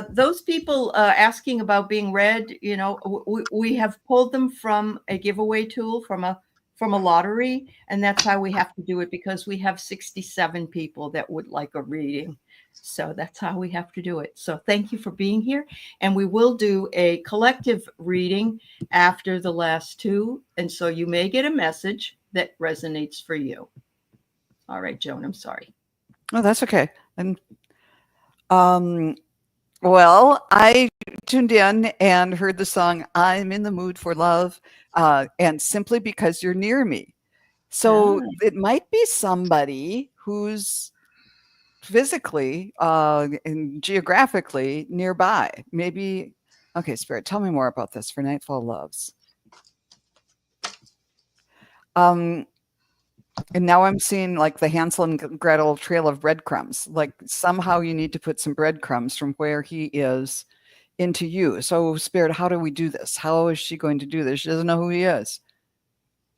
Those people asking about being read, you know, we have pulled them from a giveaway tool from a lottery, and that's how we have to do it, because we have 67 people that would like a reading. So that's how we have to do it. So thank you for being here. And we will do a collective reading after the last two. And so you may get a message that resonates for you. All right, Joan, I'm sorry. Oh, that's okay. And well, I tuned in and heard the song I'm in the Mood for Love, and Simply Because You're Near Me. So it might be somebody who's physically and geographically nearby. Maybe, okay, Spirit, tell me more about this for Nightfall Loves. And now I'm seeing like the Hansel and Gretel trail of breadcrumbs. Like somehow you need to put some breadcrumbs from where he is into you. So Spirit, how do we do this? How is she going to do this? She doesn't know who he is.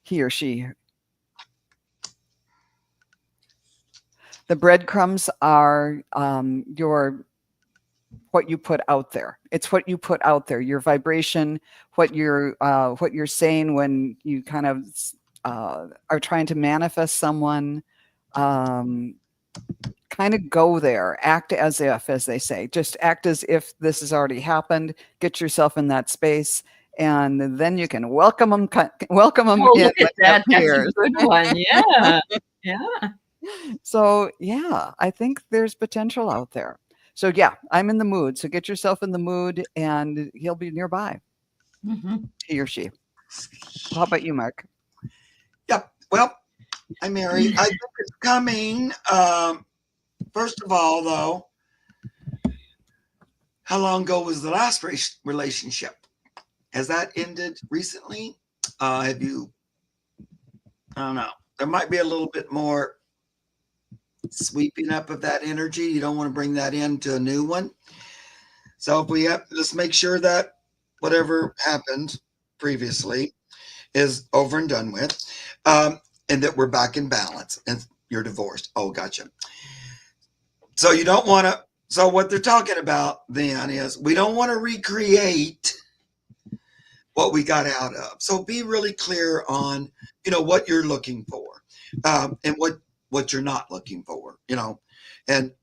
He or she. The breadcrumbs are what you put out there. It's what you put out there. Your vibration, what you're saying when you kind of are trying to manifest someone. Kind of go there, act as if, as they say, just act as if this has already happened. Get yourself in that space, and then you can welcome them. Welcome them. Oh, look at that! That's a good one. Yeah, yeah. So yeah, I think there's potential out there. So yeah, I'm in the mood. So get yourself in the mood, and he'll be nearby. He or she. How about you, Mark? Yep. Well, I'm married. I think it's coming. First of all, though, how long ago was the last relationship? Has that ended recently? Have you? I don't know. There might be a little bit more sweeping up of that energy. You don't want to bring that into a new one. So if we have, let's make sure that whatever happened previously is over and done with, and that we're back in balance and you're divorced. Oh, gotcha. So you don't want to, so what they're talking about then is we don't want to recreate what we got out of. So be really clear on, you know, what you're looking for, and what you're not looking for, you know. And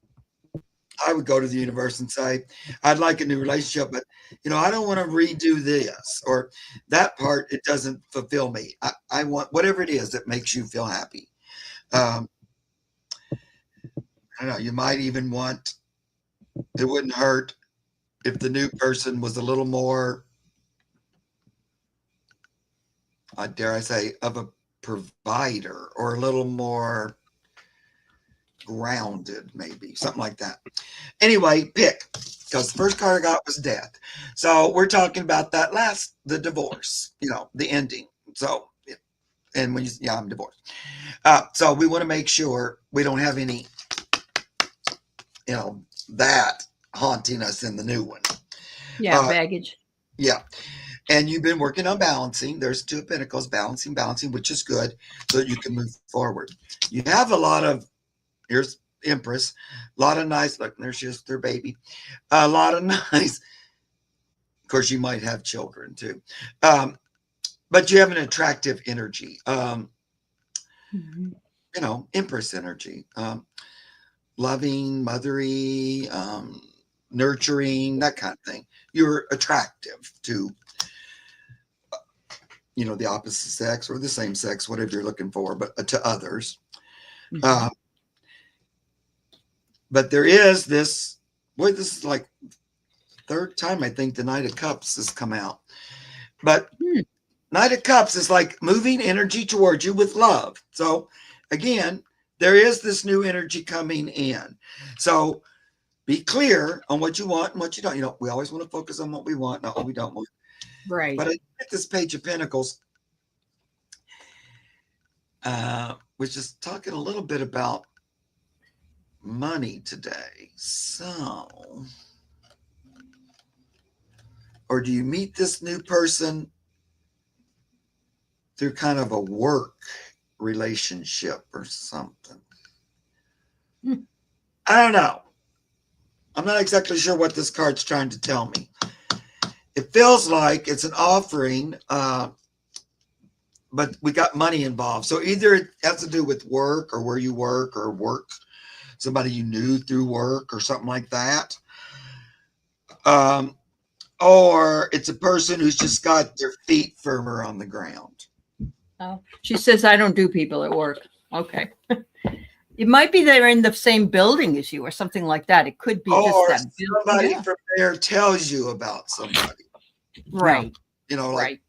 I would go to the universe and say, I'd like a new relationship, but, you know, I don't want to redo this or that part. It doesn't fulfill me. I want whatever it is that makes you feel happy. I don't know. You might even want, it wouldn't hurt if the new person was a little more, dare I say, of a provider, or a little more grounded, maybe something like that. Anyway, pick, because the first card I got was death. So we're talking about that the divorce, you know, the ending. So, and when I'm divorced. So we want to make sure we don't have any, you know, that haunting us in the new one. Yeah, baggage. Yeah. And you've been working on balancing. There's Two of Pentacles, balancing, which is good, so that you can move forward. You have a lot of, here's Empress, a lot of nice, look, there she is, their baby. A lot of nice, of course, you might have children too. But you have an attractive energy, you know, Empress energy. loving, mothery, nurturing, that kind of thing. You're attractive to, the opposite sex or the same sex, whatever you're looking for, but to others. Mhm. But there is this, this is like third time I think the Knight of Cups has come out. But Knight of Cups is like moving energy towards you with love. So again, there is this new energy coming in. So be clear on what you want and what you don't. We always want to focus on what we want, not what we don't want. Right. But I at this Page of Pentacles, was just talking a little bit about money today. So, or do you meet this new person through kind of a work relationship or something? I don't know. I'm not exactly sure what this card's trying to tell me. It feels like it's an offering, but we got money involved. So either it has to do with work or where you work or work, somebody you knew through work or something like that. Or it's a person who's just got their feet firmer on the ground. Oh, she says, I don't do people at work. Okay. It might be they're in the same building as you or something like that. It could be or just that somebody from there tells you about somebody. Right. Like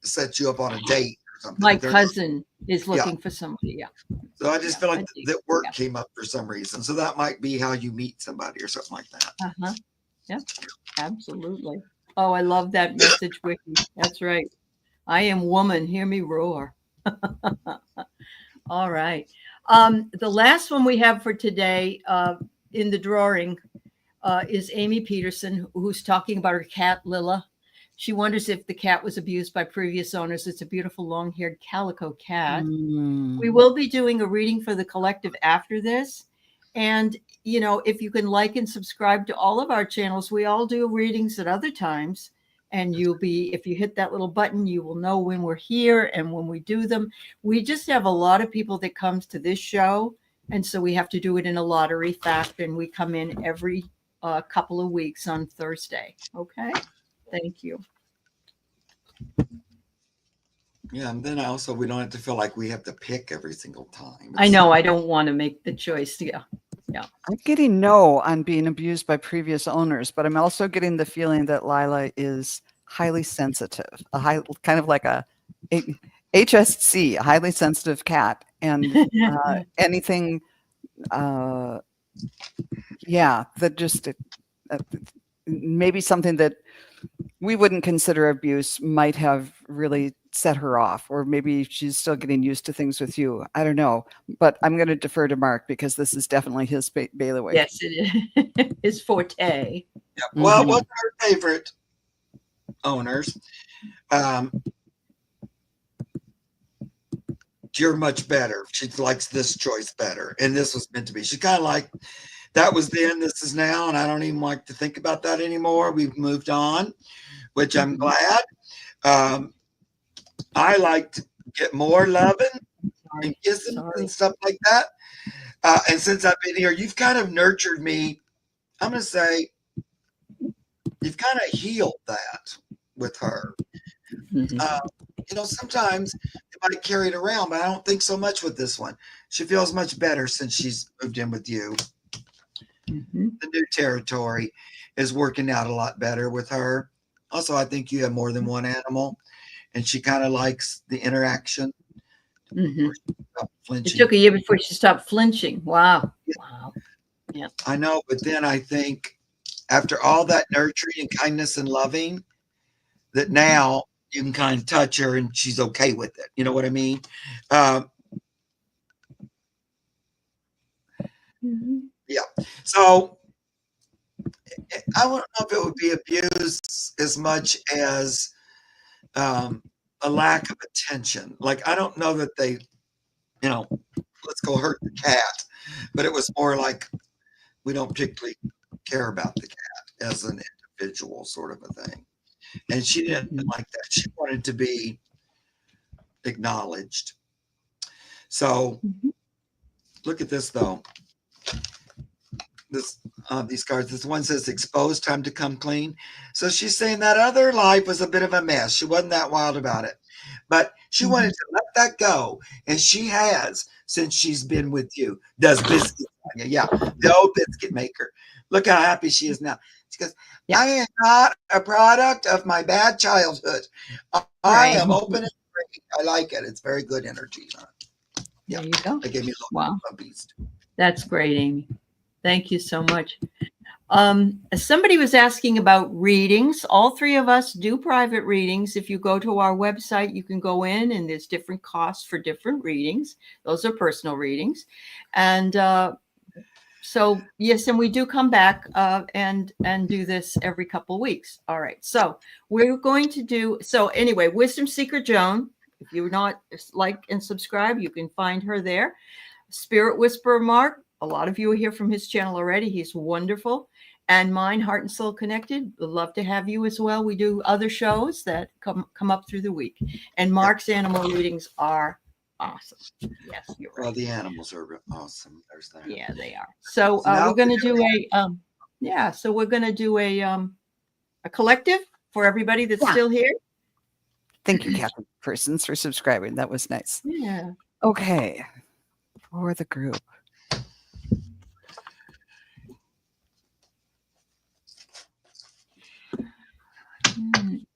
set you up on a date or something. My cousin is looking for somebody. Yeah. So I just feel like that work came up for some reason. So that might be how you meet somebody or something like that. Uh-huh. Yeah, absolutely. Oh, I love that message, Wiki. That's right. I am woman. Hear me roar. All right. The last one we have for today in the drawing is Amy Peterson, who's talking about her cat, Lilla. She wonders if the cat was abused by previous owners. It's a beautiful long-haired calico cat. We will be doing a reading for the collective after this. And, if you can like and subscribe to all of our channels, we all do readings at other times. And if you hit that little button, you will know when we're here and when we do them. We just have a lot of people that comes to this show. And so we have to do it in a lottery fashion. We come in every couple of weeks on Thursday. Okay. Thank you. Yeah, and then we don't have to feel like we have to pick every single time. I know. I don't want to make the choice. Yeah. I'm getting no on being abused by previous owners, but I'm also getting the feeling that Lila is highly sensitive, kind of like a HSC, a highly sensitive cat, and anything, that just maybe something that we wouldn't consider abuse might have really set her off, or maybe she's still getting used to things with you. I don't know, but I'm going to defer to Mark because this is definitely his bailiwick. Yes, it is his forte. Yeah. Well, what's her favorite owners? You're much better. She likes this choice better, and this was meant to be. She's kind of like, that was then, this is now, and I don't even like to think about that anymore. We've moved on, which I'm glad. I like to get more loving and kissing and stuff like that. And since I've been here, you've kind of nurtured me. I'm going to say you've kind of healed that with her. Sometimes you might carry it around, but I don't think so much with this one. She feels much better since she's moved in with you. The new territory is working out a lot better with her. Also, I think you have more than one animal, and she kind of likes the interaction. It took a year before she stopped flinching. Wow. Yeah. I know, but then I think after all that nurturing and kindness and loving, that now you can kind of touch her and she's okay with it. You know what I mean? Yeah. So I don't know if it would be abuse as much as a lack of attention. Like, I don't know that they, let's go hurt the cat, but it was more like we don't particularly care about the cat as an individual, sort of a thing. And she didn't like that. She wanted to be acknowledged. So Look at this though. These cards. This one says exposed, time to come clean. So she's saying that other life was a bit of a mess. She wasn't that wild about it, but she wanted to let that go, and she has since she's been with you. Does biscuits on you? Yeah, the old biscuit maker. Look how happy she is now. She goes, I am not a product of my bad childhood. I am open and free. I like it. It's very good energy. Yeah, there you go. They gave me a little puppies. That's great, Amy. Thank you so much. Somebody was asking about readings. All three of us do private readings. If you go to our website, you can go in and there's different costs for different readings. Those are personal readings. And so, yes, and we do come back and do this every couple of weeks. All right. So we're going to do, so anyway, Wisdom Seeker Joan, if you're not like and subscribe, you can find her there. Spirit Whisperer Mark, a lot of you are here from his channel already. He's wonderful. And mine, Heart and Soul Connected. We'd love to have you as well. We do other shows that come up through the week. And Mark's animal readings are awesome. Yes, you're right. Well, the animals are awesome. There's that. Yeah, they are. So we're going to do we're going to do a collective for everybody that's still here. Thank you, Catherine Persons, for subscribing. That was nice. Yeah. Okay. For the group.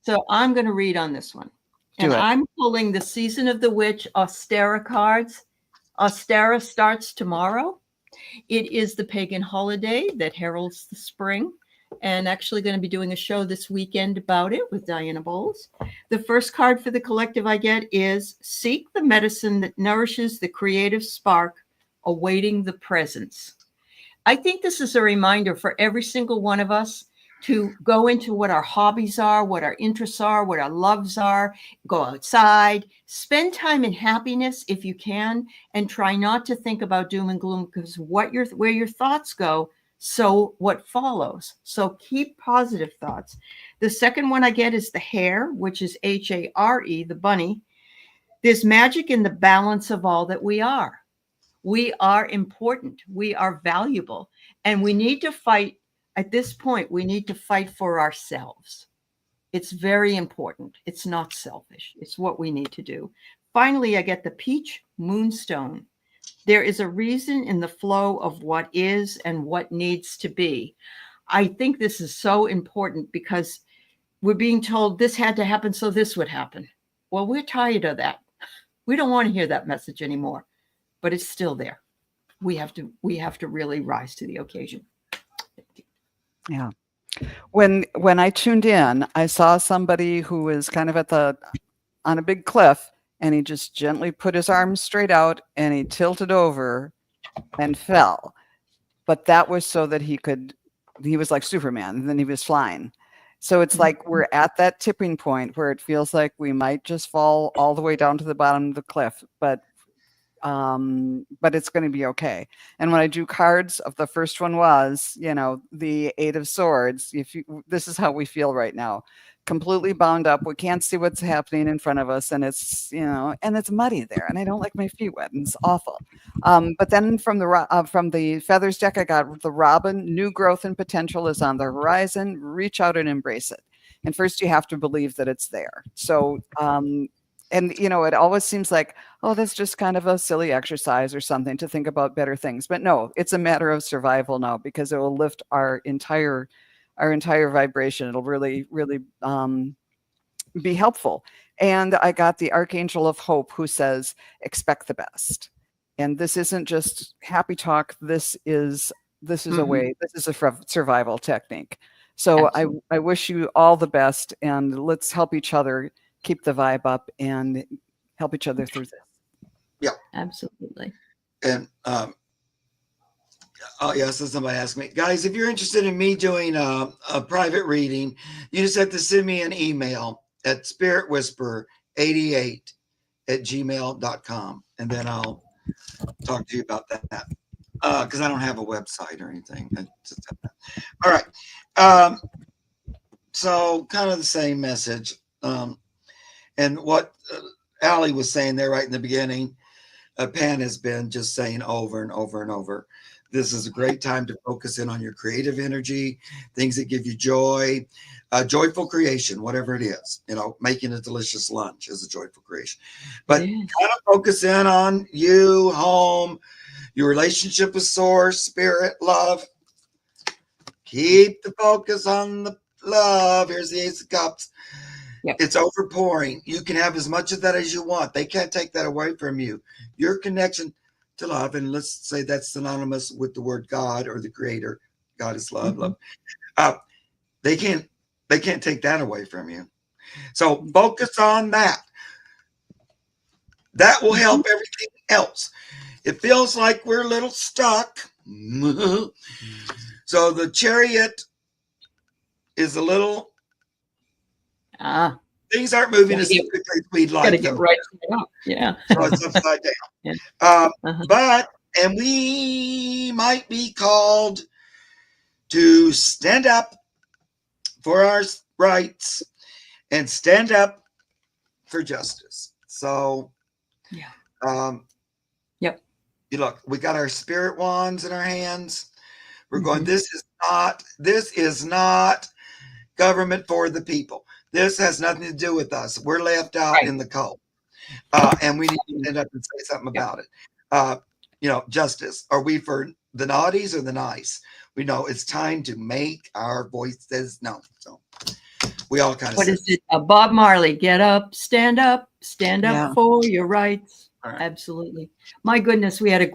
So I'm going to read on this one. And I'm pulling the Season of the Witch Austera cards. Austera starts tomorrow. It is the pagan holiday that heralds the spring. And actually going to be doing a show this weekend about it with Diana Bowles. The first card for the collective I get is Seek the medicine that nourishes the creative spark, awaiting the presence. I think this is a reminder for every single one of us to go into what our hobbies are, what our interests are, what our loves are, go outside, spend time in happiness if you can, and try not to think about doom and gloom, because where your thoughts go, so what follows. So keep positive thoughts. The second one I get is the hare, which is Hare, the bunny. There's magic in the balance of all that we are. We are important. We are valuable. And we need to fight. At this point, we need to fight for ourselves. It's very important. It's not selfish. It's what we need to do. Finally, I get the peach moonstone. There is a reason in the flow of what is and what needs to be. I think this is so important because we're being told this had to happen so this would happen. Well, we're tired of that. We don't want to hear that message anymore, but it's still there. We have to really rise to the occasion. Yeah. When I tuned in, I saw somebody who was kind of on a big cliff, and he just gently put his arms straight out and he tilted over and fell. But that was so that he was like Superman, and then he was flying. So it's like we're at that tipping point where it feels like we might just fall all the way down to the bottom of the cliff, but it's going to be okay. And when I drew cards, of the first one was, the Eight of Swords. This is how we feel right now, completely bound up. We can't see what's happening in front of us, and it's and it's muddy there, and I don't like my feet wet, and it's awful. But then from the Feathers deck, I got the Robin. New growth and potential is on the horizon. Reach out and embrace it. And first, you have to believe that it's there. So. And, it always seems like, oh, that's just kind of a silly exercise or something to think about better things. But no, it's a matter of survival now, because it will lift our entire vibration. It'll really, really be helpful. And I got the Archangel of Hope, who says, expect the best. And this isn't just happy talk. This is a way, this is a survival technique. So I wish you all the best, and let's help each other keep the vibe up and help each other through this. Yeah, absolutely. And so somebody asked me, guys, if you're interested in me doing a private reading, you just have to send me an email at spiritwhisper88@gmail.com, and then I'll talk to you about that, because I don't have a website or anything. All right. So kind of the same message. And what Aley was saying there right in the beginning, Pan has been just saying over and over and over. This is a great time to focus in on your creative energy, things that give you joy, joyful creation, whatever it is. Making a delicious lunch is a joyful creation. But kind of focus in on you, home, your relationship with source, spirit, love. Keep the focus on the love. Here's the Ace of Cups. Yep. It's overpouring. You can have as much of that as you want. They can't take that away from you. Your connection to love, and let's say that's synonymous with the word God or the creator. God is love. Mm-hmm. Love. They can't take that away from you. So focus on that. That will help everything else. It feels like we're a little stuck. So the Chariot is a little. Things aren't moving as quickly as we'd like them. Right now. Yeah. So it's upside down. Yeah. And we might be called to stand up for our rights and stand up for justice. So, yep. You look, we got our spirit wands in our hands. We're going, this is not government for the people. This has nothing to do with us. We're left out in the cold. And we need to stand up and say something about it. Justice. Are we for the naughties or the nice? We know it's time to make our voices known. So we all kind of. What is it? Bob Marley, get up for your rights. Right. Absolutely. My goodness, we had a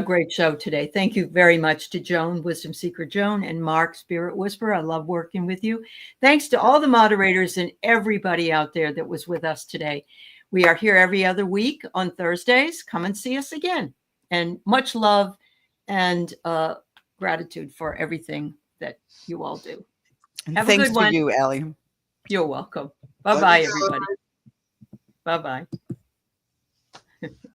great show today. Thank you very much to Joan, Wisdom Seeker Joan, and Mark, Spirit Whisperer. I love working with you. Thanks to all the moderators and everybody out there that was with us today. We are here every other week on Thursdays. Come and see us again. And much love and gratitude for everything that you all do. Have Thanks a good one. To you, Aley. You're welcome. Bye-bye, everybody. Bye-bye.